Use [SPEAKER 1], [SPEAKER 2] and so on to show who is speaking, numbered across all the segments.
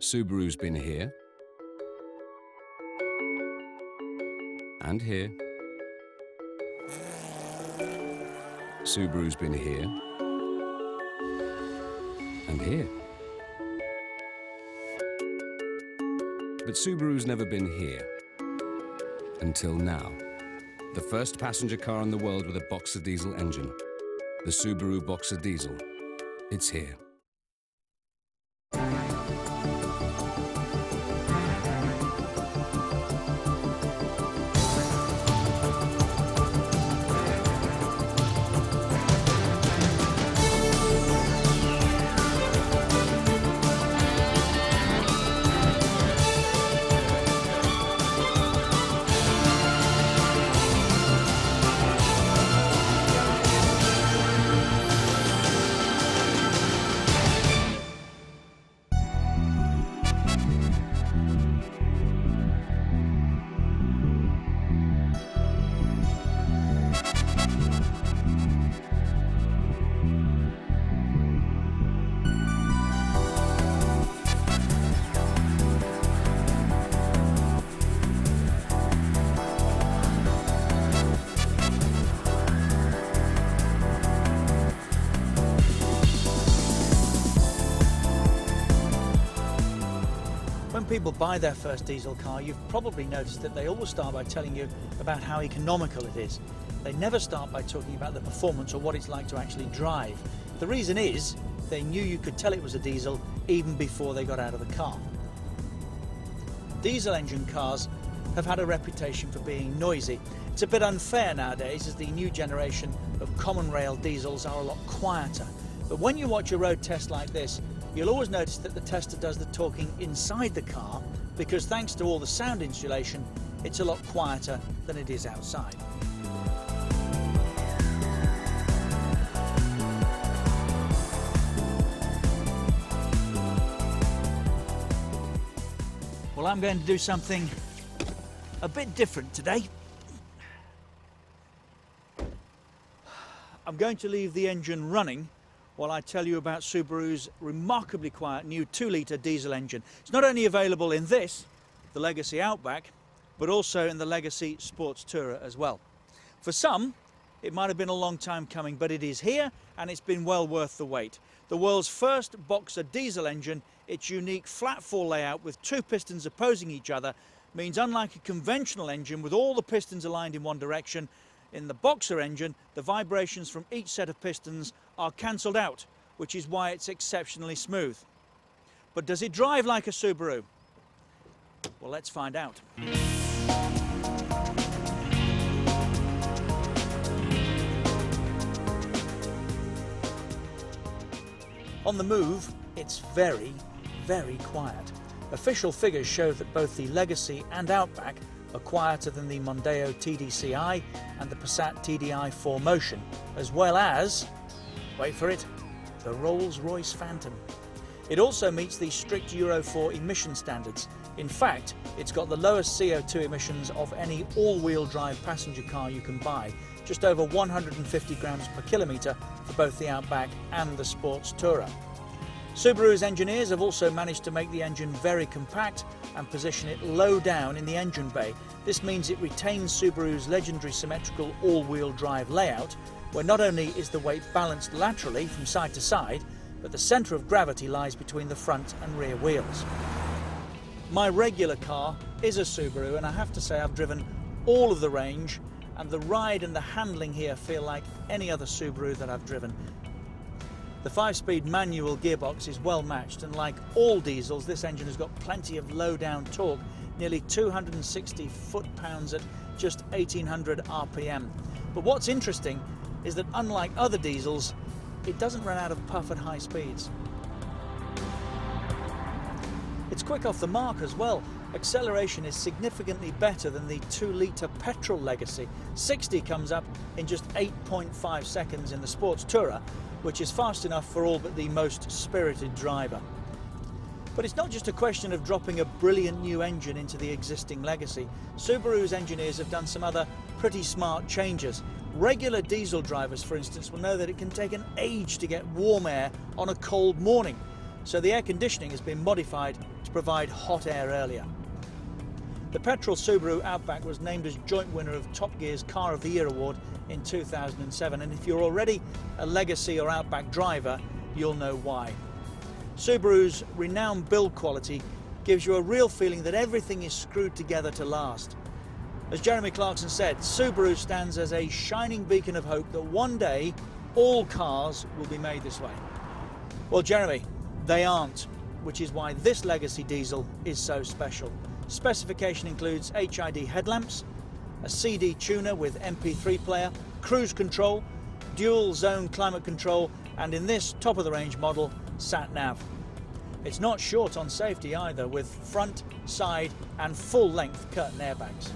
[SPEAKER 1] Subaru's been here, and here. Subaru's been here, and here. But Subaru's never been here, until now. The first passenger car in the world with a BOXER diesel engine. The Subaru BOXER diesel. It's here.
[SPEAKER 2] When people buy their first diesel car, you've probably noticed that they always start by telling you about how economical it is. They never start by talking about the performance or what it's like to actually drive. The reason is they knew you could tell it was a diesel even before they got out of the car. Diesel engine cars have had a reputation for being noisy. It's a bit unfair nowadays as the new generation of common rail diesels are a lot quieter. But when you watch a road test like this, you'll always notice that the tester does the talking inside the car because thanks to all the sound insulation, it's a lot quieter than it is outside. Well, I'm going to do something a bit different today. I'm going to leave the engine running while I tell you about Subaru's remarkably quiet new 2-litre diesel engine. It's not only available in this, the Legacy Outback, but also in the Legacy Sports Tourer as well. For some, it might have been a long time coming, but it is here and it's been well worth the wait. The world's first BOXER diesel engine, its unique flat 4 layout with 2 pistons opposing each other, means unlike a conventional engine with all the pistons aligned in one direction, in the BOXER engine, the vibrations from each set of pistons are cancelled out, which is why it's exceptionally smooth. But does it drive like a Subaru? Well, let's find out. On the move, it's very, very quiet. Official figures show that both the Legacy and Outback are quieter than the Mondeo TDCi and the Passat TDI 4Motion, as well as, wait for it, the Rolls-Royce Phantom. It also meets the strict Euro 4 emission standards. In fact, it's got the lowest CO2 emissions of any all-wheel drive passenger car you can buy, just over 150 grams per kilometre for both the Outback and the Sports Tourer. Subaru's engineers have also managed to make the engine very compact and position it low down in the engine bay. This means it retains Subaru's legendary symmetrical all-wheel drive layout, where not only is the weight balanced laterally from side to side, but the centre of gravity lies between the front and rear wheels. My regular car is a Subaru, and I have to say I've driven all of the range, and the ride and the handling here feel like any other Subaru that I've driven. The 5-speed manual gearbox is well matched, and like all diesels, this engine has got plenty of low-down torque, nearly 260 foot-pounds at just 1800 RPM. But what's interesting is that unlike other diesels, it doesn't run out of puff at high speeds. It's quick off the mark as well. Acceleration is significantly better than the 2-litre petrol Legacy. 60 comes up in just 8.5 seconds in the Sports Tourer, which is fast enough for all but the most spirited driver. But it's not just a question of dropping a brilliant new engine into the existing Legacy. Subaru's engineers have done some other pretty smart changes. Regular diesel drivers, for instance, will know that it can take an age to get warm air on a cold morning. so the air conditioning has been modified to provide hot air earlier. The petrol Subaru Outback was named as joint winner of Top Gear's Car of the Year award in 2007, and if you're already a Legacy or Outback driver, you'll know why. Subaru's renowned build quality gives you a real feeling that everything is screwed together to last. As Jeremy Clarkson said, Subaru stands as a shining beacon of hope that one day all cars will be made this way. Well, Jeremy, they aren't, which is why this Legacy diesel is so special. Specification includes HID headlamps, a CD tuner with MP3 player, cruise control, dual zone climate control, and in this top of the range model, sat nav. It's not short on safety either, with front, side and full length curtain airbags.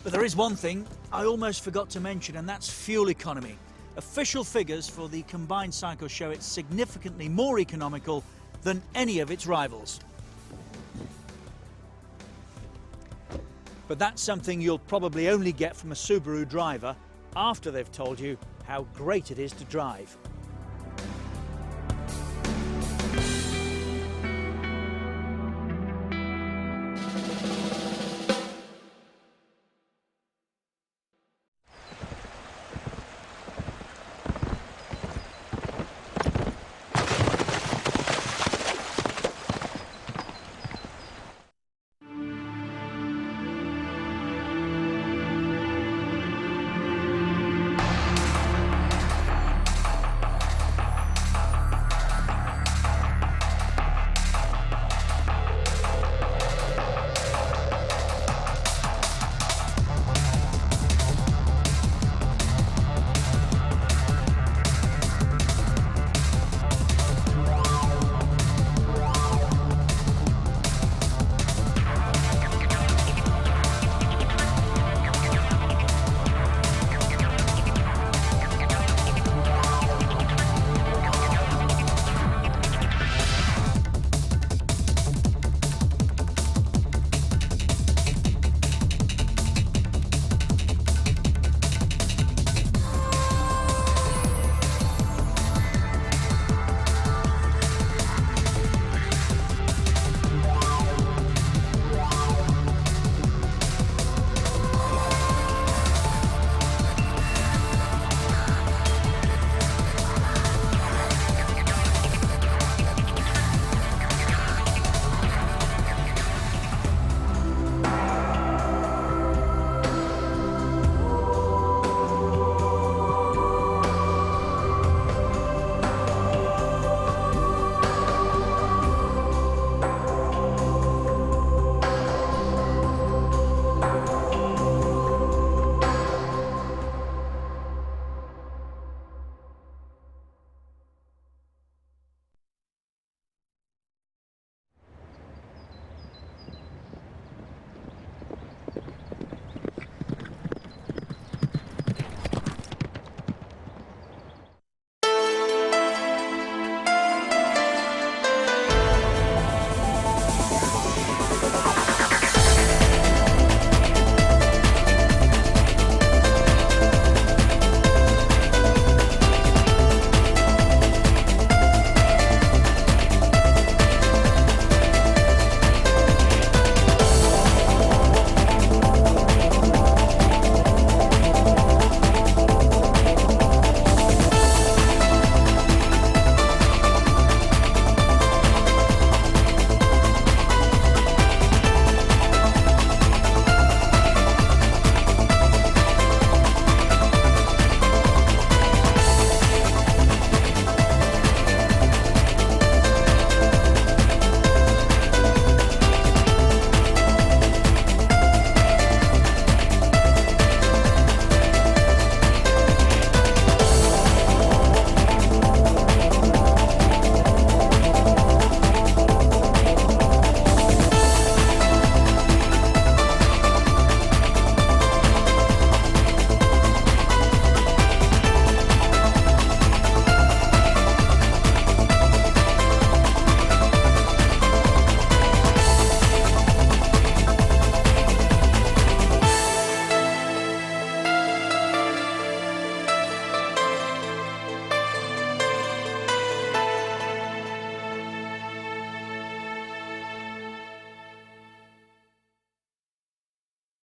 [SPEAKER 2] But there is one thing I almost forgot to mention, and that's fuel economy. Official figures for the combined cycle show it's significantly more economical than any of its rivals. But that's something you'll probably only get from a Subaru driver after they've told you how great it is to drive.